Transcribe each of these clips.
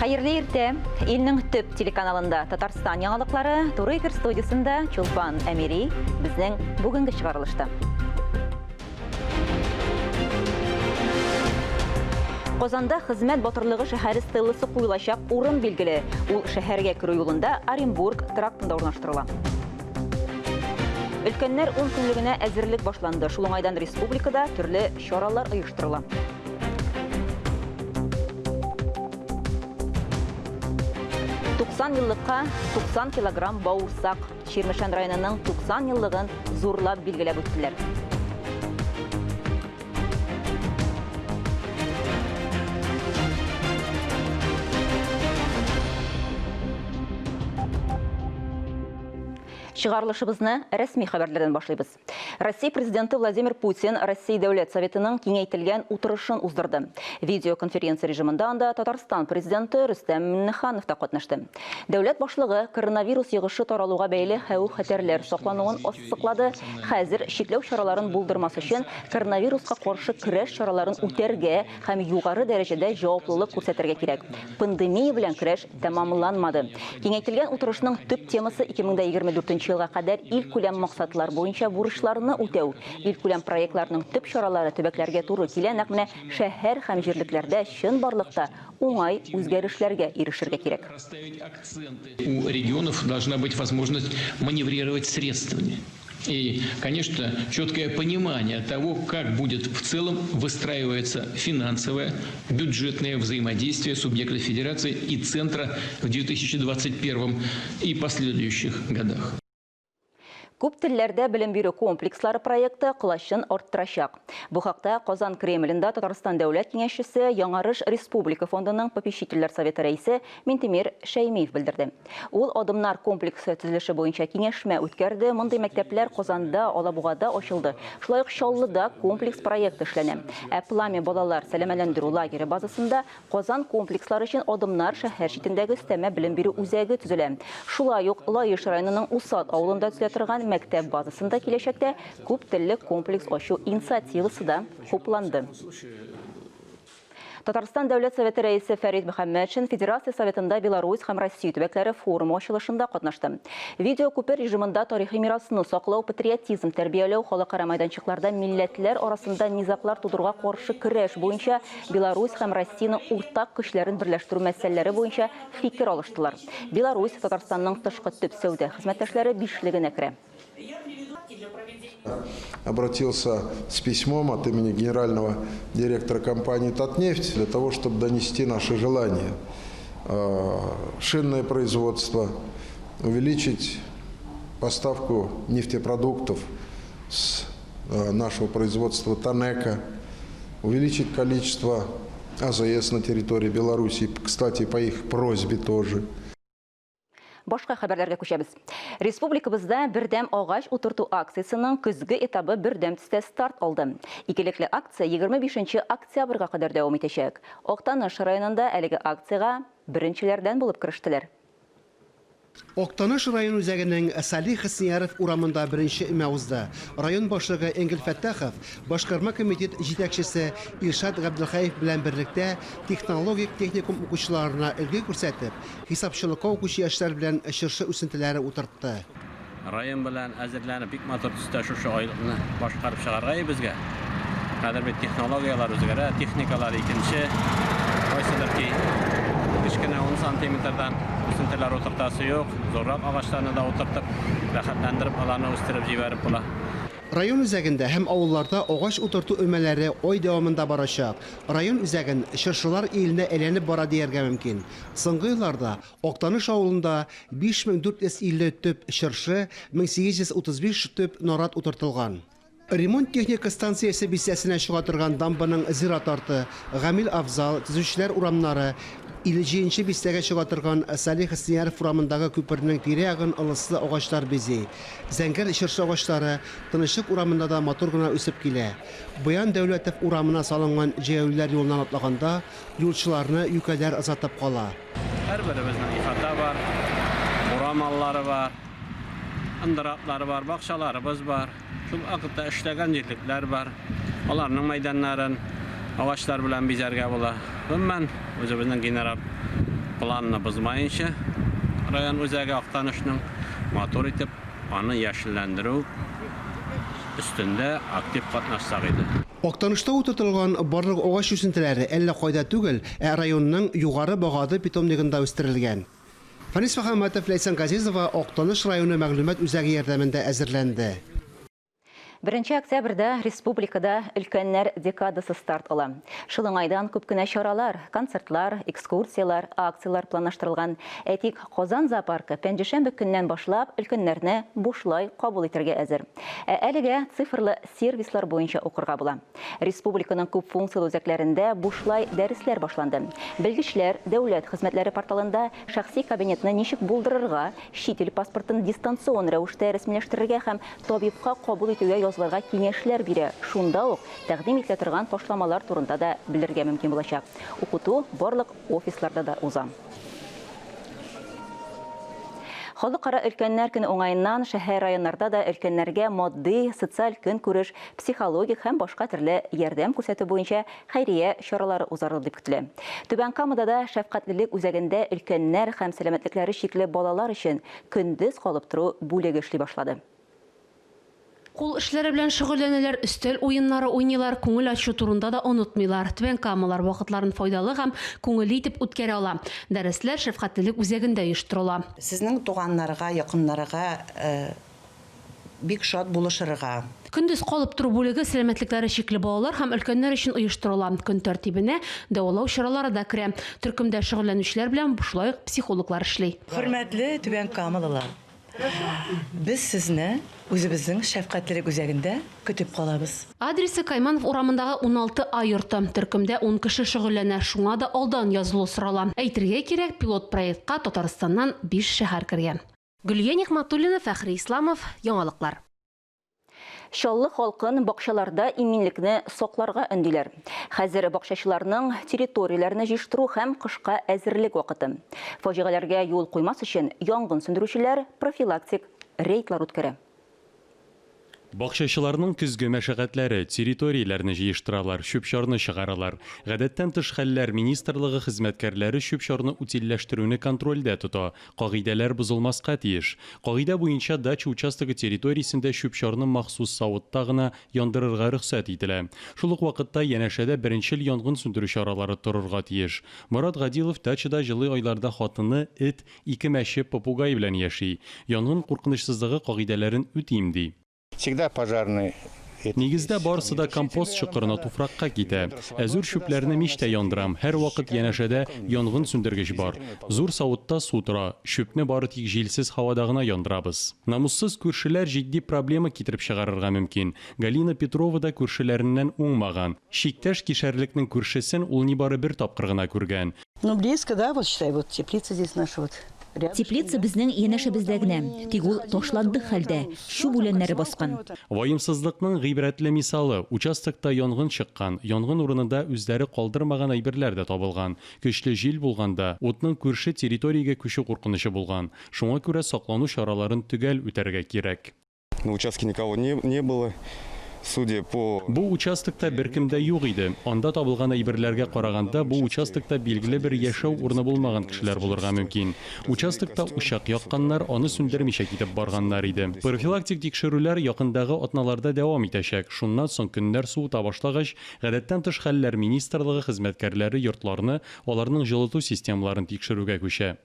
Хайырлы ирте, илнең төп телеканалында Татарстан яңалыклары Туры эфир студиясында Чулпан Әмири безнең бүгенге чыгарылышта. Казанда хезмәт батырлыгы шәһәре стелласы куелачак урын билгеле. Ул шәһәргә керү юлында Оренбург трактында урнаштырыла. Өлкәннәр 10 көнлегенә әзерлек башланды. Шул уңайдан республикада төрле чаралар оештырыла. Еллыкка 90 килограмм бауырсак. Ширмешән районының 90 еллыгын зурлап билгеләп үттеләр. Чыгарылышыбызны рәсми хәбәрләрдән башлыйбыз. Россия президенты Владимир Путин Россия Дәүләт Советының киңәйтелгән утырышын уздырды. Видеоконференция режимында анда Татарстан президенты Рөстәм Миңнеханов та катнашты. Дәүләт башлыгы коронавирус йогышы таралуга бәйле хәвеф-хәтерләр саклануын ассыклады. Хәзер чикләү чараларын булдырмас өчен коронавируска каршы көрәш чараларын үтәргә һәм югары дәрәҗәдә җаваплылык күрсәтергә кирәк. Пандемия белән көрәш тәмамланмады. Киңәйтелгән утырышның төп темасы 2024 елга кадәр илкүләм максатлар буенча бурычларны үтәү. Илкүләм проектларның төп чаралары төбәкләргә туры килә, нәкъ менә шәһәр һәм җирлекләрдә чын барлыкта уңай үзгәрешләргә ирешергә кирәк. У регионов должна быть возможность маневрировать средствами. И, конечно, четкое понимание того, как будет в целом выстраиваться финансовое, бюджетное взаимодействие субъектов Федерации и Центра в 2021 и последующих годах. Күп телләрдә белем бирү комплекслары проекты кылачын арттырачак. Бу хакта Казан Кремлендә Татарстан дәүләт киңәшчесе Яңарыш Республика фондының попечительләр советы рәисе Минтимир Шәймиев белдерде. Ул адымнар комплексы төзелеше буенча киңәшмә үткәрде. Мондый мәктәпләр Казанда, Алабугада ачылды. Шулай ук Чаллыда комплекс проекты эшләнә. Пламя балалар сәламәләндерү лагере базасында Казан комплекслары өчен адымнар шәһәр читендәге өстәмә белем бирү үзәге төзелә. Шулай ук Лаеш районының Усат авылында төзелә торган мәктәп базасында киләчәктә күп телле комплекс ачу инициативасы да хупланды. Татарстан дәүләт советы рәисе Фәрит Мөхәммәтшин Федерация советында Беларусь һәм Россия төбәкләре форумы ачылышында катнашты. Видеокүпер режимында тарихи мирасны саклау, патриотизм тәрбияләү, халыкара майданчыкларда милләтләр арасында низаклар тудырга каршы көрәш буенча Беларусь һәм Россияның уртак көчләрен берләштерү мәсьәләләре буенча фикер алыштылар. Беларусь Татарстанның тышкы төп сәүдә хезмәттәшләре бишлегенә керә. Обратился с письмом от имени генерального директора компании «Татнефть» для того, чтобы донести наши желания. Шинное производство, увеличить поставку нефтепродуктов с нашего производства «Танека», увеличить количество АЗС на территории Беларуси, кстати, по их просьбе тоже. Башка хәбәрләргә күчәбез. Республикабызда бердәм агач утырту акциясының көзге этабы бердәм төстә старт алды. Икелекле акция 25 октябрьгә кадәр дәвам итәчәк. Актаныш районында әлеге акцияга беренчеләрдән булып керештеләр. Актаныш район үзәгенең Салих Хәснияров урамында беренче мәгъузда район башлыгы Энгел Фәттахов, башкарма комитет җитәкчесе Илшат Габделхаев белән берлектә технологик техникум укучыларына өлге күрсәтеп, хисапчылыкка укучы яшьләр белән чыршы үсентеләре утыртты. Район белән әзерләнеп бик матур төстә шушы айлыкны башкарып чыгарга безгә. Хәзер бит технологиялар үзгәрә, техникалар икенче. Кайсыдыр ки кечкенә 10 сантиметрдан үсентеләр утыртасы юк, зоррак агачларны да утыртып, рәхәтләндереп аларны үстереп җибәреп була. Район үзәгендә һәм авылларда агач утырту өмәләре ай дәвамында барачак. Район үзәген чыршылар иленә әйләнеп бара дияргә мөмкин. Соңгы елларда Актаныш авылында 5450 төп чыршы, 1835 төп нарат утыртылган. Ремонт техника станциясе бистәсенә чыга торган дамбаның зират арты, Гамил Афзал, төзүчеләр урамнары, 50-нче бистәгә чыга торган Салих Хәснияров урамындагы күпернең тирә-ягын ылыслы агачлар бези. Зәңгәр чыршы агачлары Тынычлык урамында да матур гына үсеп килә. Буян Дәүләтов урамына салынган җәяүләр юлынан атлаганда юлчыларны юкәләр азатып кала. Һәрберебезнең ихата бар, урамаллары бар, ындыратлары бар, бакчаларыбыз бар. Шул вакытта эшләгән җирлекләр бар. Аларның мәйданнарын агачлар белән бизәргә була. Гомумән, үзебезнең генераль planını bozmayınca rayon özəgi Aqtanışның motor itib, onu yaşıllandırıb üstündə aktiv qatnaşsaq idi. Октанышта утыртылган барлык агач үсентеләре әллә кайда түгел, районның югары багады питомнигында үстерелгән. Фанис Мөхәммәтов, Ләйсән Газизова, Октаныш районы мәгълүмат үзәге ярдәмендә әзерләнде. 1 октябрьдә республикада өлкәннәр декадасы старт ала. Шулың айдан күп кенә чаралар, концертлар, экскурсиялар, акциялар планлаштырылган. Әйтик, Казан зоопаркы пәнҗешәмбе көннән башлап өлкәннәрне бушлай кабул итәргә әзер. Әлегә цифрлы сервислар буенча укырга була. Республиканың күп функциялы үзәкләрендә бушлай дәресләр башланды. Белгечләр дәүләт хезмәтләре порталында шәхси кабинетны ничек булдырырга, чит ил паспортын дистанцион рәвештә рәсмиләштерергә һәм табибка кабул итүгә язылырга киңәшләр бирә. Шунда ук тәкъдим ителә торган ташламалар турында да белергә мөмкин булачак. Укыту барлык офисларда да уза. Халыкара өлкәннәр көне уңаеннан шәһәр районнарда да өлкәннәргә матди, социаль көнкүреш, психологик һәм башка төрле ярдәм күрсәтү буенча хәйрия чаралары узарылды дип көтелә. Түбән Камада да шәфкатьлелек үзәгендә өлкәннәр һәм сәламәтлекләре шикле балалар өчен көндез калып тору бүлеге эшли башлады. Кул эшләре белән шөгыльләнәләр, өстәл уеннары уйныйлар, күңел ачу турында да онытмыйлар. Түбән Камалар вакытларын файдалы һәм күңелле итеп үткәрә ала. Дәресләр шәфкатьлелек үзәгендә оештырыла. Сезнең туганнарга, якыннарга бик шат булышырга. Көндез калып тору бүлеге сәламәтлекләре шикле балалар һәм өлкәннәр өчен оештырыла. Көн тәртибенә дәвалау чаралары да керә. Төркемдә шөгыльләнүчеләр белән бушлай психологлар эшли. Хөрмәтле Түбән Камалылар. Без сезне үзебезнең шәфкатьлелек үзәгендә көтеп калабыз. Адресы Кайманов урамындагы 16А йорты. Төркемдә 10 кеше шөгыльләнә. Шуңа да алдан язылу сорала. Әйтергә кирәк, пилот проектка Татарстаннан 5 шәһәр кергән. Гөлия Нигъмәтуллина, Фәхри Исламов, Яңалыклар. Шаллы халкын бакчаларда иминлекне сакларга өндиләр. Хәзер бакчачыларның территорияләрне җыштыру һәм кышка әзерлек вакыты. Фаҗигаләргә юл куймас өчен янгын сөндерүчеләр профилактик рейдлар үткәрә. Бакчачыларның көзге мәшәкатьләре территорияләрне җыештыралар, шөпчарны чыгаралар. Гадәттән тыш хәлләр министрлыгы хезмәткәрләре шөпчарны утилләштерүне контрольдә тота. Кагыйдәләр бозылмаска тиеш. Кагыйдә буенча дача участогы территориясендә шөпчарны махсус савытта гына яндырырга рөхсәт ителә. Шул ук вакытта янәшәдә беренчел янгын сөндерү чаралары торырга тиеш. Мурат Гадилов дачада җылы айларда хатыны, эт, 2 мәче попугай белән яши. Янгын куркынычсызлыгы кагыйдәләрен үтим ди. Всегда пожарный. Нигездә барысы да компост чокырына туфракка китә. Әзүр шүпләрне мичтә яндырам. Һәр вакыт янәшәдә янгын сөндергеч бар. Зур савытта су тора. Шөпне бары тик җилсез һавада гына яндырабыз. Намуссыз күршеләр җитди проблема китереп чыгарырга мөмкин. Галина Петрова да күршеләреннән уңмаган. Шиктәш кишәрлекнең күршесен ул нибары бер тапкыр гына күргән. Ну близко, да, вот считай, вот теплица здесь наша вот. Теплица безнең янәшәбездә генә. Тик ул ташланды хәлдә, шу бүләннәре баскан. Ваемсызлыкның гыйбрәтле мисалы. Участокта янгын чыккан. Янгын урынында үзләре калдырмаган әйберләр дә табылган. Көчле җил булганда, утның күрше территориягә күчү куркынычы булган. Шуңа күрә саклану чараларын төгәл үтәргә кирәк. На участке никого не было. Судя по... Бу участокта беркемдә юк иде. Анда табылган әйберләргә караганда, бу участокта билгеле бер яшәү урыны булмаган кешеләр булырга мөмкин. Участокта учак якканнар, аны сүндермичә китеп барганнар иде. Профилактик тикшерүләр якындагы атналарда дәвам итәчәк. Шуннан соң көннәр суыта башлагач, гадәттән тыш хәлләр министрлыгы хезмәткәрләре йортларны, аларның җылыту системаларын тикшерүгә күчә.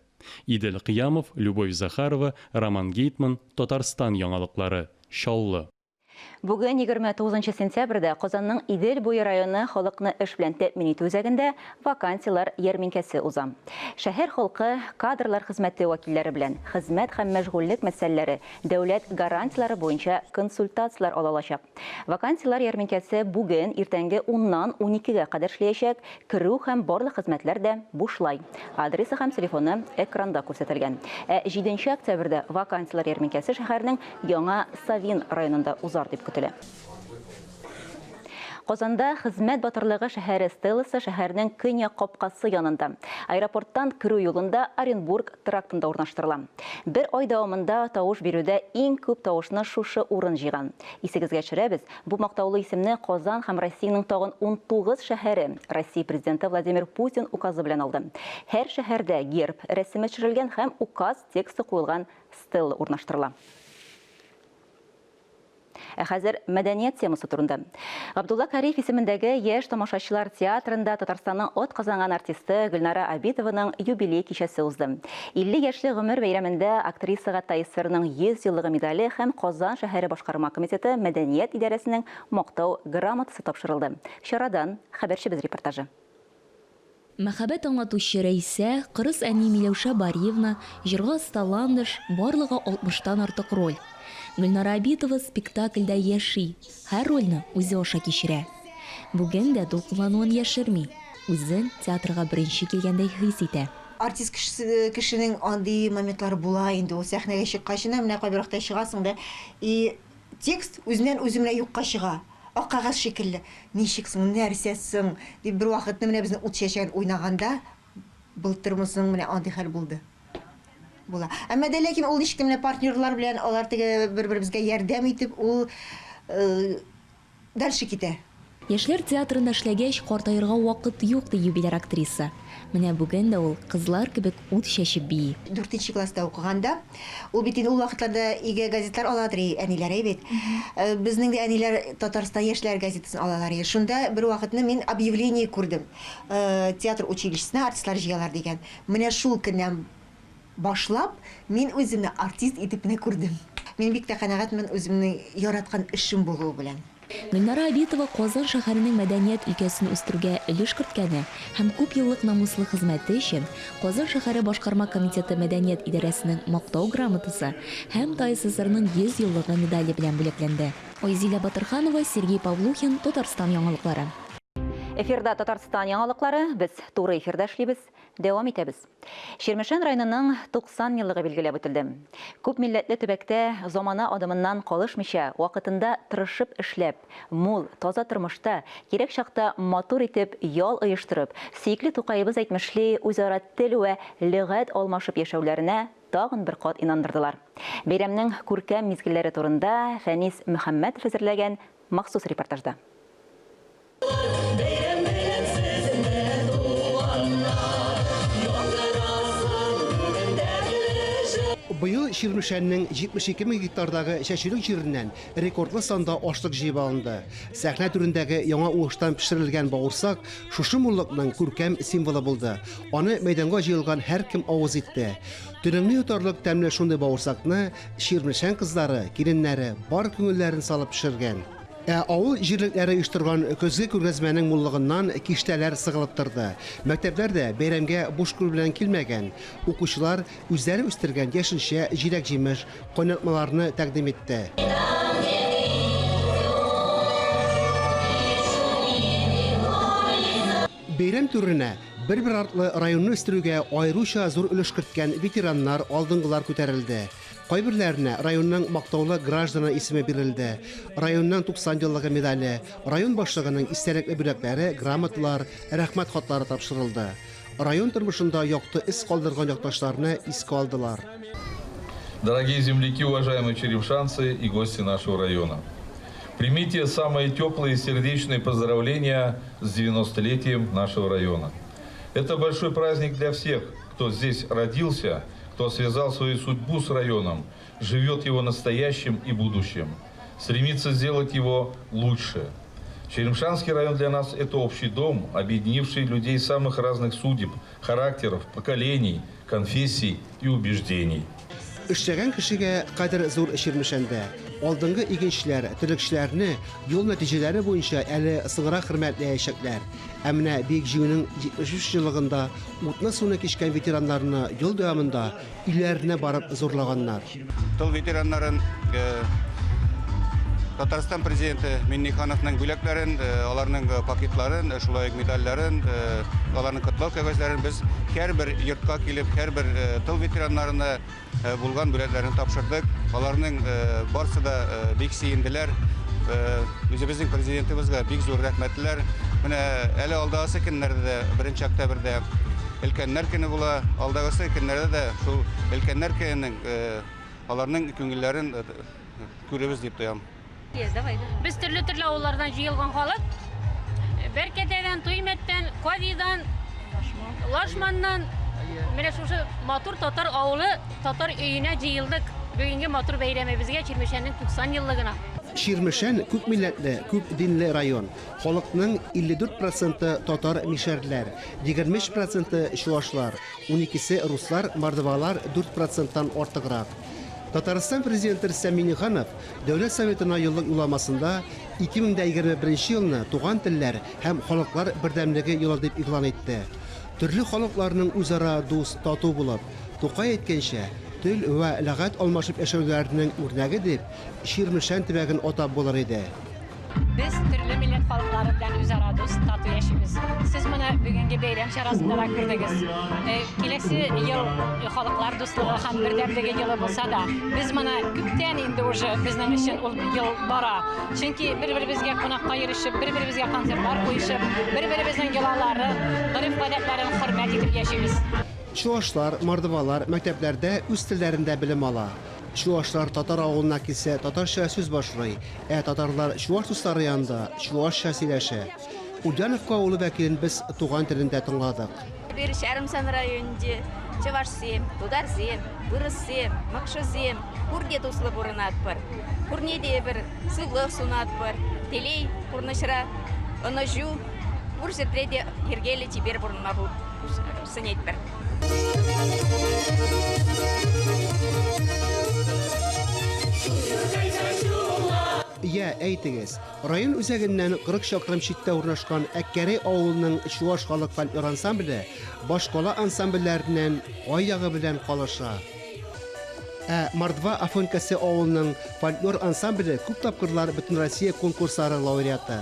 Идел Кыямов, Любовь Захарова, Роман Гейтман, Татарстан яңалыклары. Шаллы. Бүген 29 сентябрьдә Казанның Идел буе районы халыкны эш белән тәэмин итү үзәгендә вакансиялар ярминкәсе уза. Шәһәр халкы кадрлар хезмәте вәкилләре белән хезмәт һәм мәшгульлек мәсьәләләре, дәүләт гарантиялары буенча консультациялар ала алачак. Вакансиялар ярминкәсе бүген иртәнге 10-нан 12-гә кадәр эшләячәк. Керү һәм барлык хезмәтләр дә бушлай. Адресы һәм телефоны экранда күрсәтелгән. 7 октябрьдә вакансиялар ярминкәсе шәһәрнең Яңа Савин районында узар дип көтелә. Казанда хезмәт батырлыгы шәһәре стеласы шәһәрнең көньяк капкасы янында. Аэропорттан керү юлында Оренбург трактында урнаштырыла. Бер ай дәвамында тавыш бирүдә иң күп тавышны шушы урын җыйган. Исегезгә төшерәбез, бу мактаулы исемне Казан һәм Россиянең тагын 19 шәһәре Россия президенты Владимир Путин указы белән алды. Һәр шәһәрдә герб рәсеме төшерелгән һәм указ тексты куелган стела урнаштырыла. Хәзер мәдәният темасы турында. Габдулла Кариев исемендәге яшь тамашачылар театрында Татарстанның от казанган артисты Гөлнара Абитованың юбилей кичәсе узды. 50 яшьлек гомер бәйрәмендә актрисага Тайсырның 100 еллыгы медале һәм Казан шәһәре башкарма комитеты мәдәният идарәсенең мактау грамотасы тапшырылды. Чарадан хәбәрчебез репортажы. Мәхәббәт аңлатучы Рәйсә, кырыс әни Миләүшә Бариевна, җырга сталандыш, барлыгы 60-тан артык роль. Гөлнара Абитова спектакльдә яши, һәр рольне үзе аша кичерә. Бүген дә дулкынлануын яшерми, үзен театрга беренче килгәндәй хис итә. Артист кешенең андый моментлары була инде, ул сәхнәгә чыккачына менә кайберакта чыгасың да, и текст үзеннән менә юкка чыга. Ак кагаз шикелле. Ничексең, нәрсәсең? Дип бер вакытны менә безнең ут чәчәген уйнаганда былтырмысың менә андый хәл булды. Була. Әмма дә ләкин ул ничек менә партнерлар белән алар теге бер-беребезгә ярдәм итеп ул дальше китә. Яшьләр театрында эшләгәч, картаерга вакыт юк ди юбиляр актриса. Менә бүген дә ул кызлар кебек ут чәчеп бии. 4-нче класста укыганда, ул бит ул вакытларда иге газетлар аладыр, әниләре бит. Безнең дә әниләр Татарстан яшьләр газетасын алалар. Шунда бер вакытны мин объявление күрдем. Театр училищесына артистлар җыялар дигән. Менә шул көннән башлап мин үземне артист итеп менә күрдем. Мин бик тә канәгатьмен үземнең яраткан эшем булуы белән. Гөлнара Абитова Казан шәһәренең мәдәният өлкәсен үстерүгә өлеш керткәне һәм күп еллык намуслы хезмәте өчен Казан шәһәре башкарма комитеты мәдәният идарәсенең мактау грамотасы һәм ТССРның 100 еллыгы медале белән бүләкләнде. Айзилә Батырханова, Сергей Павлухин, Татарстан яңалыклары. Эфирда Татарстан яңалыклары, без туры эфирдә эшлибез, дәвам итәбез. Ширмешән районының 90 еллыгы билгеләп үтелде. Күп милләтле төбәктә замана адымыннан калышмыйча, вакытында тырышып эшләп, мул, таза тормышта, кирәк чакта матур итеп ял оештырып, сөекле Тукайыбыз әйтмешли үзара тел вә лөгать алмашып яшәүләренә тагын бер кат инандырдылар. Бәйрәмнең күркәм мизгелләре турында Фәнис Мөхәммәтов әзерләгән махсус репортажда. Быел Ширмешәннең 72 мең гектардагы чәчүлек җиреннән рекордлы санда ашлык җыеп алынды. Сәхнә түрендәге яңа уңыштан пешерелгән бавырсак шушы муллыкның күркәм символы булды. Аны мәйданга җыелган һәркем авыз итте. Төнеңне йотарлык тәмле шундый бавырсакны Ширмешән кызлары, киленнәре бар күңелләрен салып пешергән. Авыл җирлекләре оештырган көзге күргәзмәнең муллыгыннан киштәләр сыгылып торды. Мәктәпләрдә бәйрәмгә буш күл белән килмәгән. Укучылар үзләре үстергән яшелчә, җиләк-җимеш, кайнатмаларны тәкъдим итте. Бәйрәм түренә бер-бер артлы районны үстерүгә аеруча зур өлеш керткән ветераннар, алдынгылар күтәрелде. Кайберләренә районның мактаулы гражданы исеме бирелде. Районның 90 еллыгы медале, район башлыгының истәлекле бүләкләре, грамоталар, рәхмәт хатлары тапшырылды. Район тормышында якты ис калдырган якташларны искә алдылар. Дорогие земляки, уважаемые черемшанцы и гости нашего района. Примите самые теплые и сердечные поздравления с 90-летием нашего района. Это большой праздник для всех, кто здесь родился, кто связал свою судьбу с районом, живет его настоящим и будущим, стремится сделать его лучше. Черемшанский район для нас – это общий дом, объединивший людей самых разных судеб, характеров, поколений, конфессий и убеждений. Эшләгән кешегә кадер зур Ширмешәндә. Алдынгы игенчеләр, төлекчеләрне юл нәтиҗәләре буенча әле сыңрак хөрмәтләячәкләр. Әмма бик җиңүнең 73 еллыгында утны суны кичкән ветераннарны юл дәвамында үйләренә барып зурлаганнар. Тыл ветераннарын Татарстан президенты Миннихановның бүләкләрен, аларның пакетларын, шулай медальләрен, аларның котлау кәгазьләрен без һәрбер йортка килеп, һәрбер тыл ветераннарына булган бүләкләрен тапшырдык. Аларның барысы да бик сөенделәр. үзебезнең президентыбызга бик зур рәхмәтләр. Менә әле алдагысы көннәрдә 1 октябрьдә Өлкәннәр көне була, алдагысы көннәрдә дә шул Өлкәннәр көненең аларның күңелләрен күребез дип тоям. Без төрле авыллардан җыелган халык, Бәркәтәдән, Туймәттән, Кадидан, Лашманнан, менә шушы матур татар авылы, татар өенә җыелдык. Бүгенге матур бәйрәмебезгә Чирмешәннең 90 еллыгына. Чирмешән күп милләтле, күп динле район. Халыкның 54% татар мишәрләр, 25% чуашлар, 12% руслар, мордвалар 4%-тан артыграк. Татарстан президенты Рөстәм Миңнеханов Дәүләт Советына еллык юлламасында 2021 елны туган телләр һәм халыклар бердәмлеге елы дип игълан итте. Төрле халыкларның үзара дус, тату булып, Тукай әйткәнчә, тел вә ләгать алмашып яшәүләренең үрнәге дип Чирмешән төбәген атап булыр иде. Biz türlü millet халыклары белән үзара дус, тату яшибез. Сез моны бүгенге бәйрәм чарасында да күрдегез. Киләсе ел халыклар дуслыгы һәм бердәмлеге елы булса да, без моны күптән инде уже безнең өчен ул ел бара. Чөнки бер-беребезгә кунакка йөришеп, бер-беребезгә концертлар куешып, бер-беребезнең йолалары, гореф-гадәтләрен хөрмәт итеп яшибез. Чуашлар, мордвалар мәктәпләрдә үз телләрендә белем ала. Чуашлар татар авылына килсә, татарча сүз башлый, татарлар чуаш дуслары янында чуашча сөйләшә. Ульяновка авылы вәкилен без туган телендә тыңладык. Bir Şərmsən rayonunda Çavaşsем, Тударсем, Вырыссем, Макшызем, Курге туслы бурынат бар. Курнеде bir сыйлык сунат бар. Телей курнышра, оножу, бурсетреде ергеле тибер бурынма бу сынет бар. Я, әйтегез, район үзәгеннән 40 чакрым читтә урнашкан Әккәре авылының чуаш халык фольклор ансамбле башкала ансамбльләреннән ай ягы белән калыша. Мордва Афонкасы авылының фольклор ансамбле күп тапкырлар Бөтен Россия конкурслары лауреаты.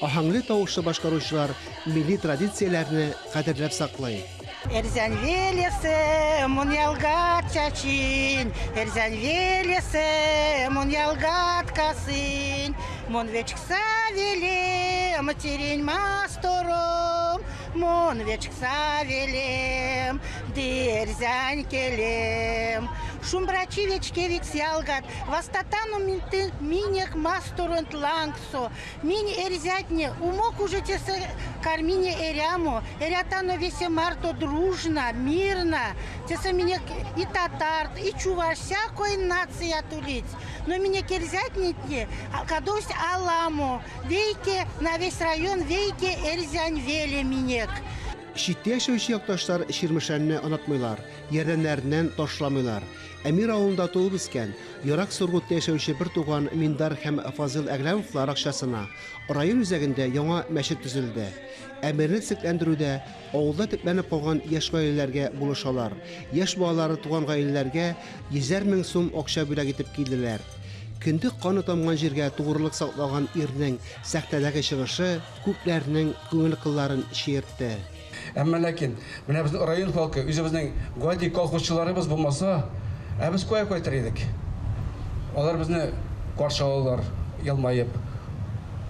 Ахаңлы тавышлы башкаручылар милли традицияләрне кадерләп саклый. Эрзән велесе, мон ялгат чачин, Эрзән велесе, мон ялгат касын, Мон вечкса велем, терень мастором, Мон вечкса велем, дерзянь келем. Шумбрачи вечке викс ялгат, Вастатану минех масторон тлангсо, Мини эрзятне, умок уже тесе кармине эрямо, Эрятано весе марто дружно, мирно, Тесе меня и татар, и чуваш, всякой нация тулить. Но меня керзятнитне, кадось аламо, вейке на весь район, вейке эрзянь веле минек. Читтә яшәүче якташлар Чирмешәнне онытмыйлар, ярдәмнәреннән ташламыйлар. Әмир авылында туып үскән, Ярак Сургутта яшәүче бер туган Миндар һәм Фазыл Әгләмовлар акчасына район үзәгендә яңа мәчет төзелде. Әмирне тезекләндерүдә авылда төпләнеп калган яшь гаиләләргә булышалар. Яшь балалары туган гаиләләргә 100 мең сум акча бүләк итеп килделәр. Көндә каны тамган җиргә тугрылык саклаган ирнең сәхтәдәге чыгышы күпләрнең күңел кылларын чиертте. Әмма ләкин, менә безнең район халкы, үзебезнең гади колхозчыларыбыз булмаса, без кая кайтыр идек. Алар безне каршы алалар, елмаеп,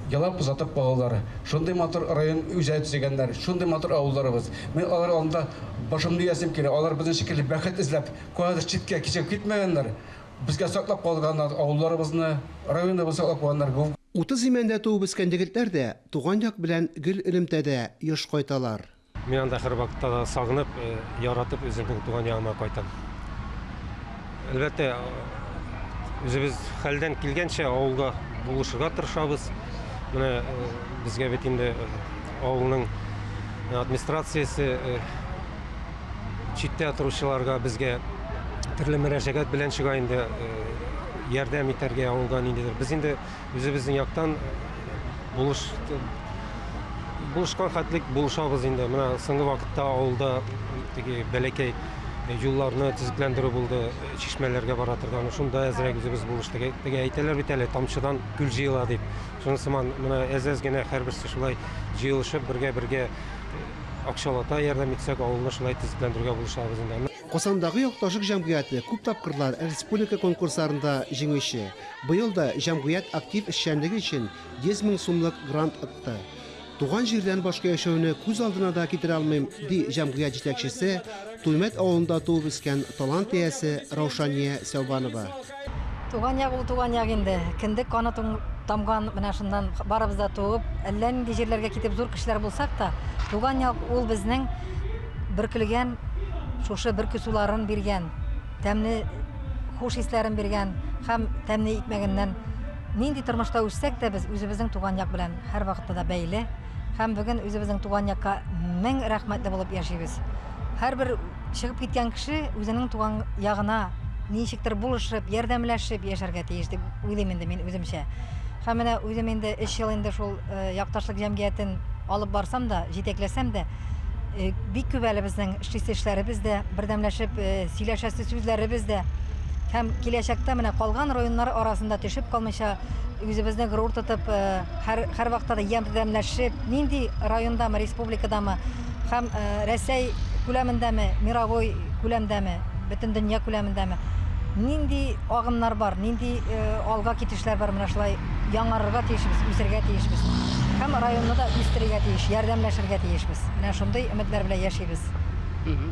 ялап узатып калалар. Шундый матур район үзәк төзегәннәр, шундый матур авылларыбыз. Мен алар анда башымны ясым килә, алар безнең шикелле бәхет эзләп, каядыр читкә кичеп китмәгәннәр. Безгә саклап калган авылларыбызны, районыбызны саклап калганнар. 30 имәндә туып үскән егетләр дә туган як белән гел элемтәдә еш кайталар. Мен анда һәрвакытта да сагынып, яратып үземнең туган ягыма кайтам. Әлбәттә, үзебез хәлдән килгәнчә авылга булышырга тырышабыз. Менә безгә бит инде авылның администрациясе читтә торучыларга безгә төрле мөрәҗәгать белән чыга инде ярдәм итәргә авылга ниндидер. Без инде үзебезнең яктан булышкан хәтлек булышабыз инде. Менә соңгы вакытта авылда теге бәләкәй юлларны төзекләндерү булды, чишмәләргә бара торган. Шунда әзрәк үзебез булыштык. Теге әйтәләр бит әле тамчыдан күл җыела дип. Шунысыман менә әз-әз генә һәрберсе шулай җыелышып бергә акчалата ярдәм итсәк, авылны шулай төзекләндерүгә булышабыз инде. Косандагы якташык җәмгыяте күп тапкырлар республика конкурсларында җиңүче. Быел да җәмгыять актив эшчәнлеге өчен 100 000 сумлык грант итте. Туган җирдән башка яшәүне күз алдына да китерә алмыйм, ди җәмгыять җитәкчесе, Туймәт авылында туып үскән талант иясе Раушания Сәүбанова. Туган як ул туган як инде. Киндек каны тамган менә шундан барыбыз да туып, әллә нинди җирләргә китеп зур кешеләр булсак та, туган як ул безнең бөркелгән шушы бөрке суларын биргән, тәмле хуш хисләрен биргән һәм тәмле икмәгеннән нинди тормышта үссәк тә без үзебезнең туган як белән һәр вакытта да бәйле һәм бүген үзебезнең туган якка 1000 рәхмәтле булып яшибез. Һәрбер чыгып киткән кеше үзенең туган ягына ничектер булышып, ярдәмләшеп яшәргә тиеш дип уйлыйм инде мин үземчә. Һәм менә үзем инде 3 ел инде шул якташлык җәмгыятен алып барсам да, җитәкләсәм дә, бик күп әле безнең эшләребез дә, бердәмләшеп сөйләшәсе сүзләребез дә һәм киләчәктә менә калган районнар арасында төшеп калмыйча үзебезне горур тотып, һәр вакытта да ярдәмләшеп, нинди райондамы, республикадамы һәм Рәсәй күләмендәме, мировой күләмдәме, бөтен дөнья күләмендәме нинди агымнар бар, нинди алга китешләр бар, менә шулай яңарырга тиешбез, үсәргә тиешбез. Һәм районны да үстерергә тиеш, ярдәмләшергә тиешбез. Менә шундый өметләр белән яшибез.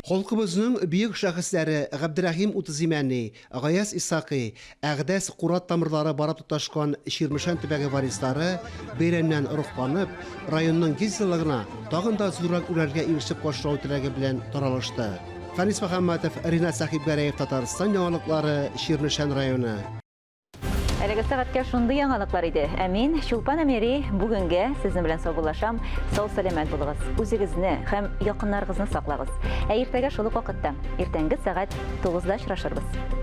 Халкыбызның бөек шәхесләре Габдрахим Утызимәни, Гаяз Исакый, Әгдәс Курат тамырлары барып тоташкан Ширмешән төбәге варислары бәйрәмнән рухланып, районның 100 еллыгына тагын да зуррак үләргә ирешеп кашлау теләге белән таралышты. Фанис Мөхәммәтов, Ринат Сахибгәрәев, Татарстан яңалыклары, Ширмешән районы. Әлеге сәгатькә шундый яңалыклар иде. Әмин Чулпан Әмери бүгенгә сезнең белән саубуллашам. Сау сәламәт булыгыз. Үзегезне һәм якыннарыгызны саклагыз. Ә иртәгә шул ук вакытта, иртәнге сәгать 9-да очрашырбыз.